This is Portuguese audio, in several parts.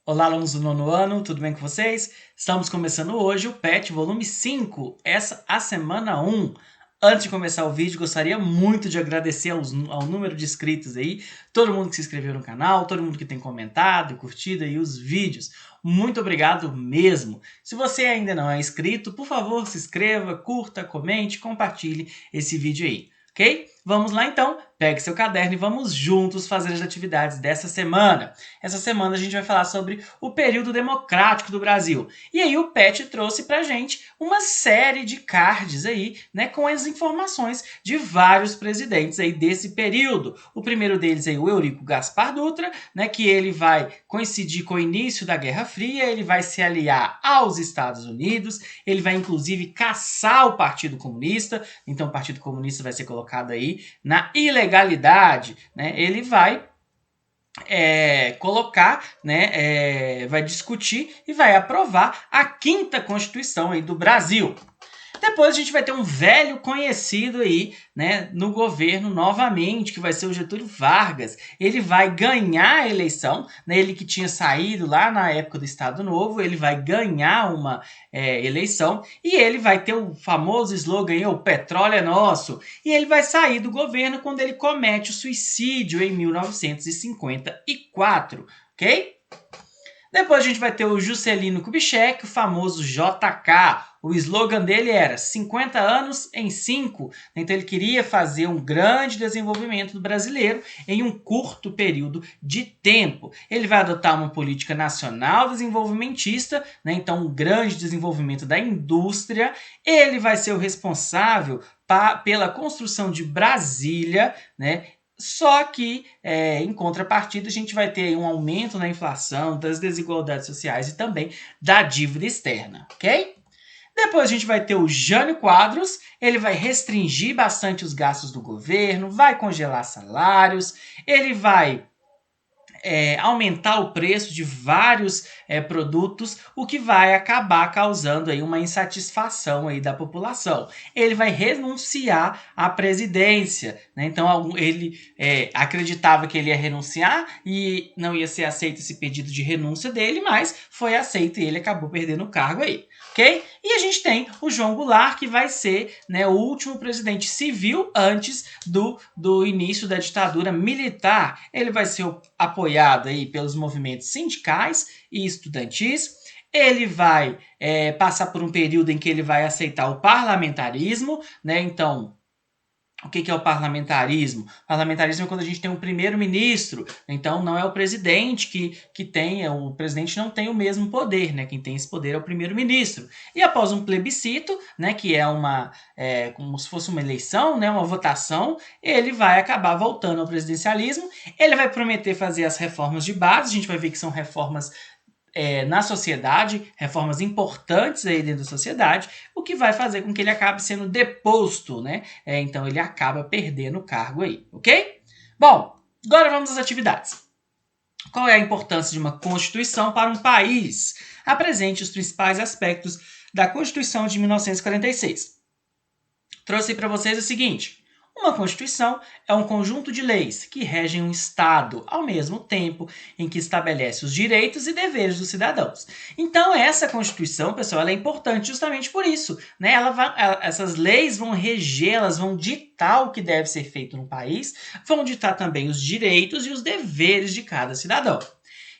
Olá, alunos do nono ano, tudo bem com vocês? Estamos começando hoje o PET volume 5, a semana 1. Antes de começar o vídeo, gostaria muito de agradecer ao número de inscritos aí, todo mundo que se inscreveu no canal, todo mundo que tem comentado e curtido aí os vídeos. Muito obrigado mesmo. Se você ainda não é inscrito, por favor, se inscreva, curta, comente, compartilhe esse vídeo aí, ok? Vamos lá então, pegue seu caderno e vamos juntos fazer as atividades dessa semana. Essa semana a gente vai falar sobre o período democrático do Brasil. E aí o PET trouxe pra gente uma série de cards aí, né, com as informações de vários presidentes aí desse período. O primeiro deles aí, o Eurico Gaspar Dutra, né, que ele vai coincidir com o início da Guerra Fria, ele vai se aliar aos Estados Unidos, ele vai inclusive caçar o Partido Comunista, então o Partido Comunista vai ser colocado aí na ilegalidade, né? Ele vai colocar, né, vai discutir e vai aprovar a 5ª Constituição aí do Brasil. Depois a gente vai ter um velho conhecido aí, né, no governo novamente, que vai ser o Getúlio Vargas. Ele vai ganhar a eleição, né, ele que tinha saído lá na época do Estado Novo, ele vai ganhar uma eleição e ele vai ter o famoso slogan, o petróleo é nosso. E ele vai sair do governo quando ele comete o suicídio em 1954, ok? Depois a gente vai ter o Juscelino Kubitschek, o famoso JK. O slogan dele era 50 anos em 5. Então ele queria fazer um grande desenvolvimento do brasileiro em um curto período de tempo. Ele vai adotar uma política nacional desenvolvimentista, né? Então um grande desenvolvimento da indústria. Ele vai ser o responsável pela construção de Brasília, né? Só que, em contrapartida, a gente vai ter um aumento na inflação, das desigualdades sociais e também da dívida externa, ok? Depois a gente vai ter o Jânio Quadros, ele vai restringir bastante os gastos do governo, vai congelar salários, ele vai aumentar o preço de vários produtos, o que vai acabar causando aí uma insatisfação aí da população. Ele vai renunciar à presidência, né? Então ele acreditava que ele ia renunciar e não ia ser aceito esse pedido de renúncia dele, mas foi aceito e ele acabou perdendo o cargo aí. Okay? E a gente tem o João Goulart, que vai ser, né, o último presidente civil antes do início da ditadura militar. Ele vai ser apoiado aí pelos movimentos sindicais e estudantis. Ele vai passar por um período em que ele vai aceitar o parlamentarismo, né? Então, o que é o parlamentarismo? O parlamentarismo é quando a gente tem um primeiro-ministro, então não é o presidente que tem, o presidente não tem o mesmo poder, né? Quem tem esse poder é o primeiro-ministro. E após um plebiscito, né, que é como se fosse uma eleição, né, uma votação, ele vai acabar voltando ao presidencialismo, ele vai prometer fazer as reformas de base, a gente vai ver que são reformas na sociedade, reformas importantes aí dentro da sociedade, o que vai fazer com que ele acabe sendo deposto, né? Então ele acaba perdendo o cargo aí, ok? Bom, agora vamos às atividades. Qual é a importância de uma Constituição para um país? Apresente os principais aspectos da Constituição de 1946. Trouxe para vocês o seguinte: uma Constituição é um conjunto de leis que regem um Estado, ao mesmo tempo em que estabelece os direitos e deveres dos cidadãos. Então, essa Constituição, pessoal, ela é importante justamente por isso, né? Essas leis vão reger, elas vão ditar o que deve ser feito no país, vão ditar também os direitos e os deveres de cada cidadão.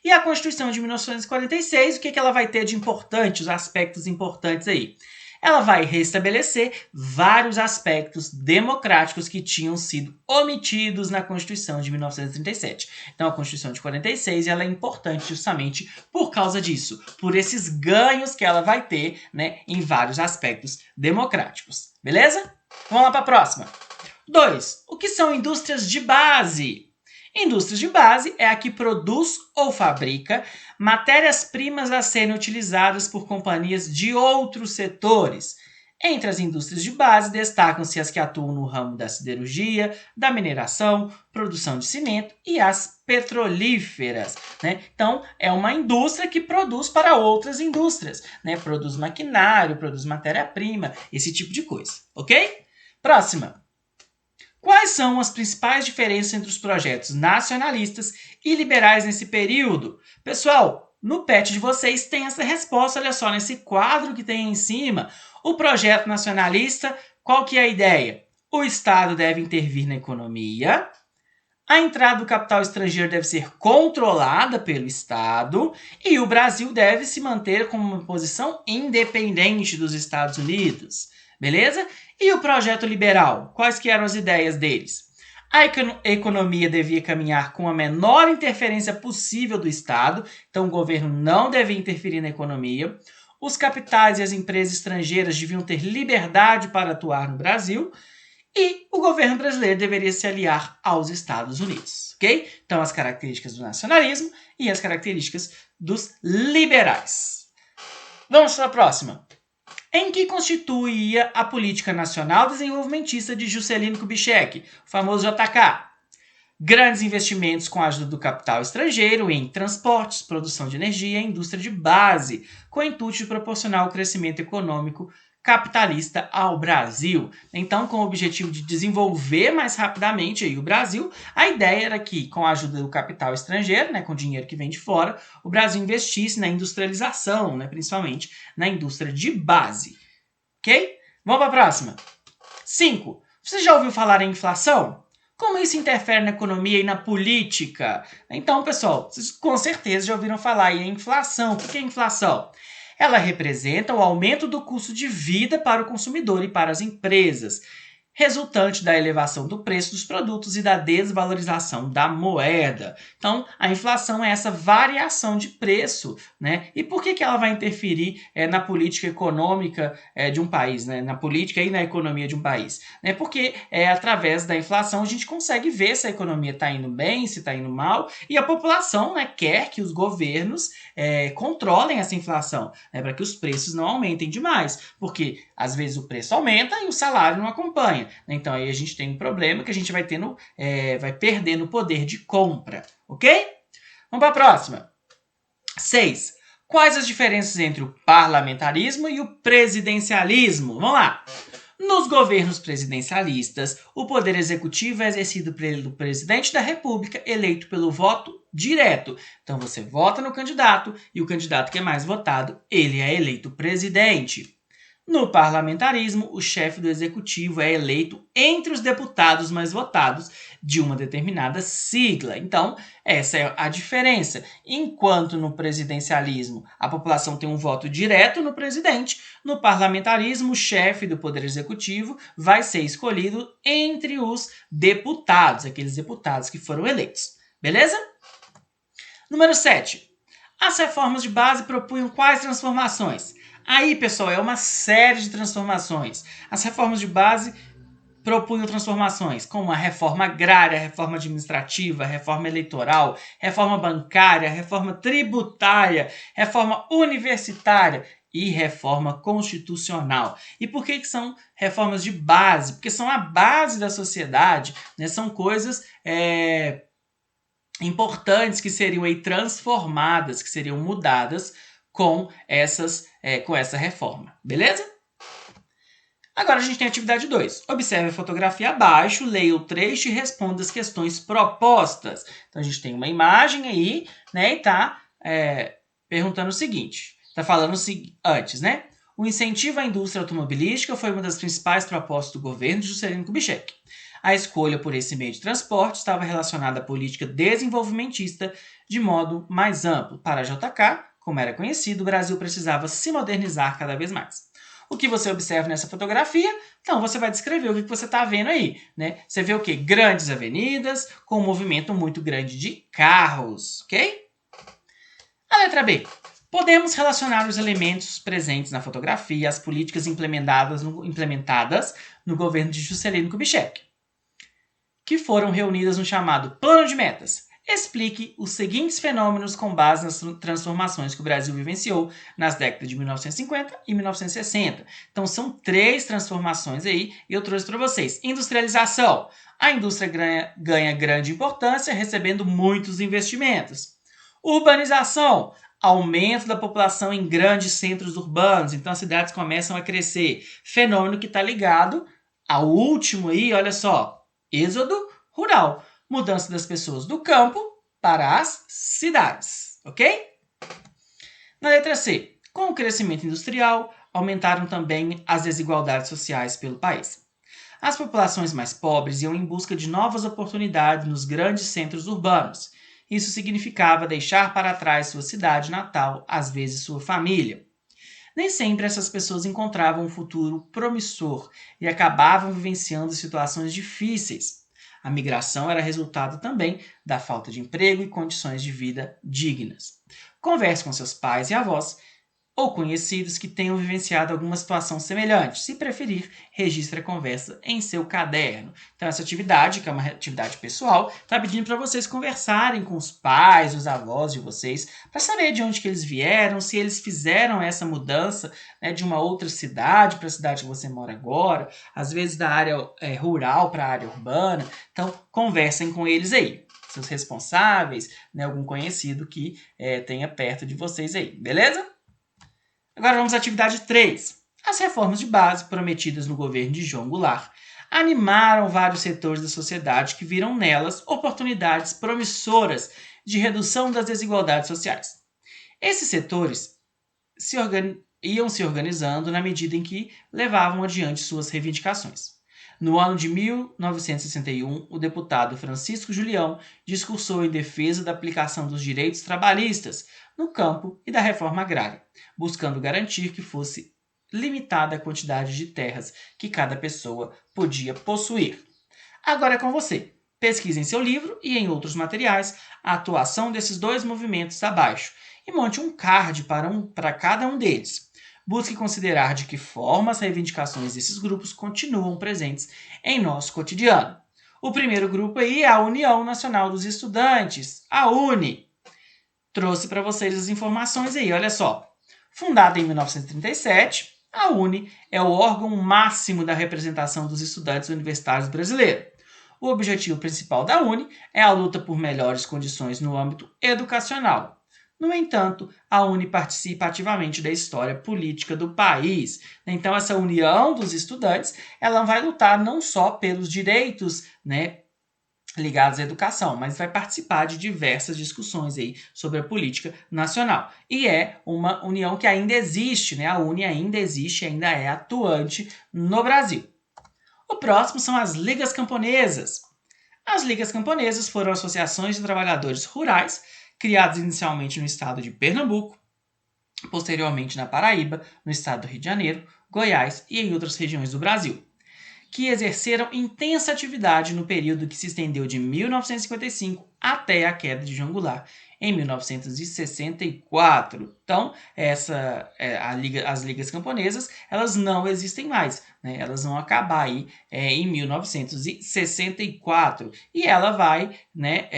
E a Constituição de 1946, o que ela vai ter de importante, os aspectos importantes aí? Ela vai restabelecer vários aspectos democráticos que tinham sido omitidos na Constituição de 1937. Então, a Constituição de 46 ela é importante justamente por causa disso, por esses ganhos que ela vai ter, né, em vários aspectos democráticos. Beleza? Vamos lá para a próxima. 2. O que são indústrias de base? Indústrias de base é a que produz ou fabrica matérias-primas a serem utilizadas por companhias de outros setores. Entre as indústrias de base destacam-se as que atuam no ramo da siderurgia, da mineração, produção de cimento e as petrolíferas, né? Então, é uma indústria que produz para outras indústrias, né? Produz maquinário, produz matéria-prima, esse tipo de coisa, ok? Próxima. Quais são as principais diferenças entre os projetos nacionalistas e liberais nesse período? Pessoal, no PET de vocês tem essa resposta, olha só, nesse quadro que tem em cima, o projeto nacionalista, qual que é a ideia? O Estado deve intervir na economia, a entrada do capital estrangeiro deve ser controlada pelo Estado e o Brasil deve se manter como uma posição independente dos Estados Unidos, beleza? E o projeto liberal, quais que eram as ideias deles? A economia devia caminhar com a menor interferência possível do Estado, então o governo não devia interferir na economia. Os capitais e as empresas estrangeiras deviam ter liberdade para atuar no Brasil e o governo brasileiro deveria se aliar aos Estados Unidos, ok? Então, as características do nacionalismo e as características dos liberais. Vamos para a próxima. Em que constituía a política nacional desenvolvimentista de Juscelino Kubitschek, o famoso JK? Grandes investimentos com a ajuda do capital estrangeiro em transportes, produção de energia e indústria de base, com o intuito de proporcionar o crescimento econômico capitalista ao Brasil. Então, com o objetivo de desenvolver mais rapidamente aí o Brasil, a ideia era que, com a ajuda do capital estrangeiro, né, com dinheiro que vem de fora, o Brasil investisse na industrialização, né, principalmente na indústria de base. Ok? Vamos para a próxima. 5. Você já ouviu falar em inflação? Como isso interfere na economia e na política? Então, pessoal, vocês com certeza já ouviram falar em inflação. O que é inflação? Ela representa o aumento do custo de vida para o consumidor e para as empresas, resultante da elevação do preço dos produtos e da desvalorização da moeda. Então, a inflação é essa variação de preço, né? E por que ela vai interferir na política econômica de um país, né? Na política e na economia de um país? Porque através da inflação a gente consegue ver se a economia está indo bem, se está indo mal, e a população, né, quer que os governos controlem essa inflação, né, para que os preços não aumentem demais, porque às vezes o preço aumenta e o salário não acompanha. Então aí a gente tem um problema que a gente vai perdendo o poder de compra, ok? Vamos para a próxima. 6. Quais as diferenças entre o parlamentarismo e o presidencialismo? Vamos lá. Nos governos presidencialistas, o poder executivo é exercido pelo presidente da República, eleito pelo voto direto. Então você vota no candidato e o candidato que é mais votado, ele é eleito presidente. No parlamentarismo, o chefe do executivo é eleito entre os deputados mais votados de uma determinada sigla. Então, essa é a diferença. Enquanto no presidencialismo a população tem um voto direto no presidente, no parlamentarismo o chefe do poder executivo vai ser escolhido entre os deputados, aqueles deputados que foram eleitos. Beleza? Número 7. As reformas de base propunham quais transformações? Aí, pessoal, é uma série de transformações. As reformas de base propunham transformações como a reforma agrária, a reforma administrativa, a reforma eleitoral, reforma bancária, reforma tributária, reforma universitária e reforma constitucional. E por que são reformas de base? Porque são a base da sociedade, né? São coisas importantes que seriam aí transformadas, que seriam mudadas com essa reforma, beleza? Agora a gente tem a atividade 2. Observe a fotografia abaixo, leia o trecho e responda as questões propostas. Então a gente tem uma imagem aí, né, e tá perguntando o seguinte, tá falando antes, né? O incentivo à indústria automobilística foi uma das principais propostas do governo de Juscelino Kubitschek. A escolha por esse meio de transporte estava relacionada à política desenvolvimentista de modo mais amplo. Para a JK, como era conhecido, o Brasil precisava se modernizar cada vez mais. O que você observa nessa fotografia? Então, você vai descrever o que você está vendo aí, né? Você vê o quê? Grandes avenidas com um movimento muito grande de carros, ok? A letra B. Podemos relacionar os elementos presentes na fotografia às políticas implementadas no governo de Juscelino Kubitschek, que foram reunidas no chamado Plano de Metas. Explique os seguintes fenômenos com base nas transformações que o Brasil vivenciou nas décadas de 1950 e 1960. Então, são 3 transformações aí e eu trouxe para vocês. Industrialização. A indústria ganha grande importância, recebendo muitos investimentos. Urbanização. Aumento da população em grandes centros urbanos. Então, as cidades começam a crescer. Fenômeno que está ligado ao último aí, olha só, êxodo rural. Mudança das pessoas do campo para as cidades, ok? Na letra C, com o crescimento industrial, aumentaram também as desigualdades sociais pelo país. As populações mais pobres iam em busca de novas oportunidades nos grandes centros urbanos. Isso significava deixar para trás sua cidade natal, às vezes sua família. Nem sempre essas pessoas encontravam um futuro promissor e acabavam vivenciando situações difíceis. A migração era resultado também da falta de emprego e condições de vida dignas. Converse com seus pais e avós ou conhecidos que tenham vivenciado alguma situação semelhante. Se preferir, registre a conversa em seu caderno. Então, essa atividade, que é uma atividade pessoal, está pedindo para vocês conversarem com os pais, os avós de vocês, para saber de onde que eles vieram, se eles fizeram essa mudança, né, de uma outra cidade para a cidade que você mora agora, às vezes da área rural para a área urbana. Então, conversem com eles aí. Seus responsáveis, né, algum conhecido que tenha perto de vocês aí, beleza? Agora vamos à atividade 3. As reformas de base prometidas no governo de João Goulart animaram vários setores da sociedade que viram nelas oportunidades promissoras de redução das desigualdades sociais. Esses setores iam se organizando na medida em que levavam adiante suas reivindicações. No ano de 1961, o deputado Francisco Julião discursou em defesa da aplicação dos direitos trabalhistas no campo e da reforma agrária, buscando garantir que fosse limitada a quantidade de terras que cada pessoa podia possuir. Agora é com você. Pesquise em seu livro e em outros materiais a atuação desses dois movimentos abaixo e monte um card para cada um deles. Busque considerar de que forma as reivindicações desses grupos continuam presentes em nosso cotidiano. O primeiro grupo aí é a União Nacional dos Estudantes, a UNE. Trouxe para vocês as informações aí, olha só. Fundada em 1937, a UNE é o órgão máximo da representação dos estudantes universitários brasileiros. O objetivo principal da UNE é a luta por melhores condições no âmbito educacional. No entanto, a UNE participa ativamente da história política do país. Então, essa união dos estudantes, ela vai lutar não só pelos direitos, né, ligados à educação, mas vai participar de diversas discussões aí sobre a política nacional. E é uma união que ainda existe, né? A UNE ainda existe, ainda é atuante no Brasil. O próximo são as Ligas Camponesas. As Ligas Camponesas foram associações de trabalhadores rurais criadas inicialmente no estado de Pernambuco, posteriormente na Paraíba, no estado do Rio de Janeiro, Goiás e em outras regiões do Brasil, que exerceram intensa atividade no período que se estendeu de 1955 até a queda de João Goulart, em 1964. Então, as ligas camponesas, elas não existem mais, né? Elas vão acabar aí em 1964. E ela vai, né,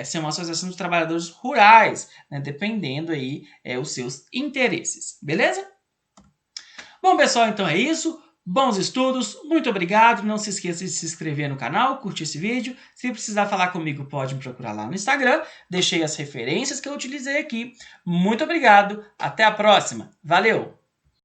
ser uma associação de trabalhadores rurais, né, dependendo aí os seus interesses. Beleza? Bom, pessoal, então é isso. Bons estudos, muito obrigado, não se esqueça de se inscrever no canal, curtir esse vídeo, se precisar falar comigo pode me procurar lá no Instagram, deixei as referências que eu utilizei aqui, muito obrigado, até a próxima, valeu!